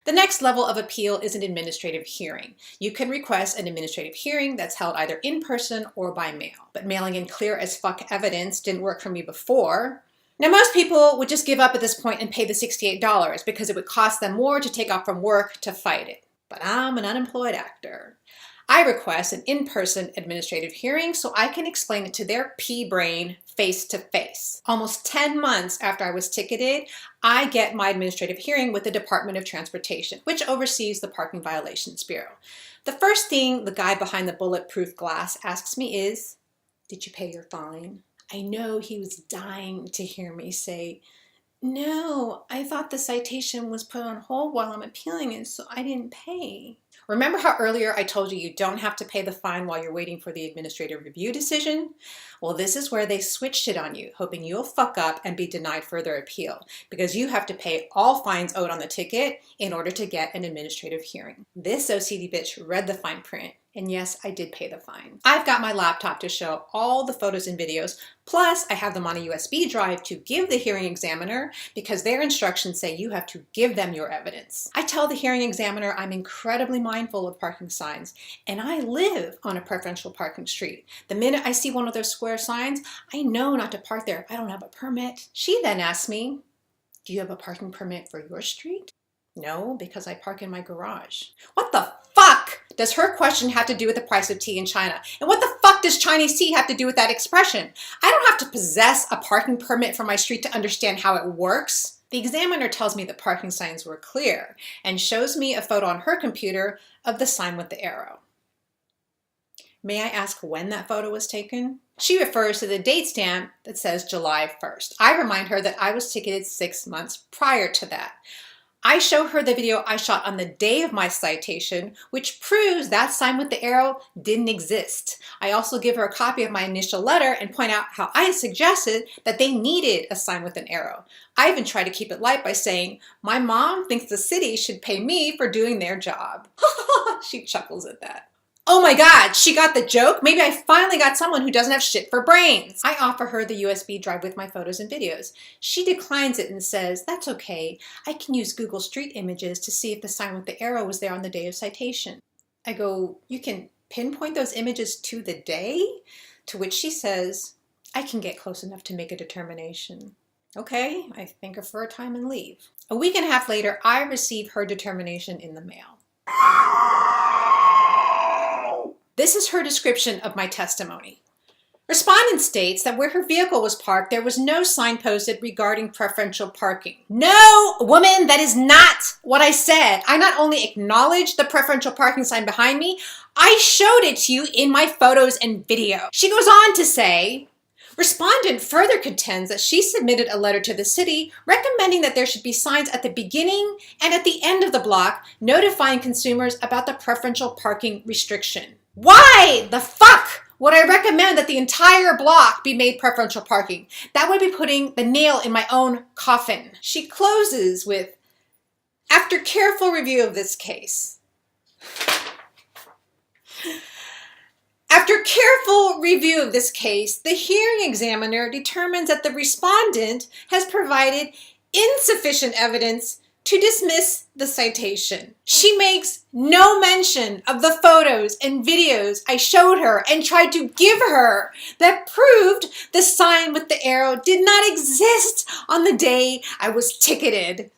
The next level of appeal is an administrative hearing. You can request an administrative hearing that's held either in person or by mail. But mailing in clear as fuck evidence didn't work for me before. Now, most people would just give up at this point and pay the $68 because it would cost them more to take off from work to fight it. But I'm an unemployed actor. I request an in-person administrative hearing so I can explain it to their pea brain face to face. Almost 10 months after I was ticketed, I get my administrative hearing with the Department of Transportation, which oversees the Parking Violations Bureau. The first thing the guy behind the bulletproof glass asks me is, "Did you pay your fine?" I know he was dying to hear me say, "No, I thought the citation was put on hold while I'm appealing it, so I didn't pay." Remember how earlier I told you you don't have to pay the fine while you're waiting for the administrative review decision? Well, this is where they switched it on you, hoping you'll fuck up and be denied further appeal, because you have to pay all fines owed on the ticket in order to get an administrative hearing. This OCD bitch read the fine print, and yes, I did pay the fine. I've got my laptop to show all the photos and videos, plus I have them on a USB drive to give the hearing examiner because their instructions say you have to give them your evidence. I tell the hearing examiner I'm incredibly mindful of parking signs, and I live on a preferential parking street. The minute I see one of those square signs, I know not to park there if I don't have a permit. She then asks me, "Do you have a parking permit for your street?" "No, because I park in my garage." What the fuck does her question have to do with the price of tea in China? And what the fuck does Chinese tea have to do with that expression? I don't have to possess a parking permit for my street to understand how it works. The examiner tells me the parking signs were clear and shows me a photo on her computer of the sign with the arrow. May I ask when that photo was taken? She refers to the date stamp that says July 1st. I remind her that I was ticketed 6 months prior to that. I show her the video I shot on the day of my citation, which proves that sign with the arrow didn't exist. I also give her a copy of my initial letter and point out how I suggested that they needed a sign with an arrow. I even try to keep it light by saying, "My mom thinks the city should pay me for doing their job." She chuckles at that. Oh my God, she got the joke? Maybe I finally got someone who doesn't have shit for brains. I offer her the USB drive with my photos and videos. She declines it and says, "That's okay. I can use Google Street Images to see if the sign with the arrow was there on the day of citation." I go, "You can pinpoint those images to the day?" To which she says, "I can get close enough to make a determination." Okay, I thank her for her time and leave. A week and a half later, I receive her determination in the mail. This is her description of my testimony. Respondent states that where her vehicle was parked, there was no sign posted regarding preferential parking. No, woman, that is not what I said. I not only acknowledged the preferential parking sign behind me, I showed it to you in my photos and video. She goes on to say, respondent further contends that she submitted a letter to the city recommending that there should be signs at the beginning and at the end of the block notifying consumers about the preferential parking restriction. Why the fuck would I recommend that the entire block be made preferential parking? That would be putting the nail in my own coffin. She closes with, after careful review of this case. After careful review of this case, the hearing examiner determines that the respondent has provided insufficient evidence to dismiss the citation. She makes no mention of the photos and videos I showed her and tried to give her that proved the sign with the arrow did not exist on the day I was ticketed.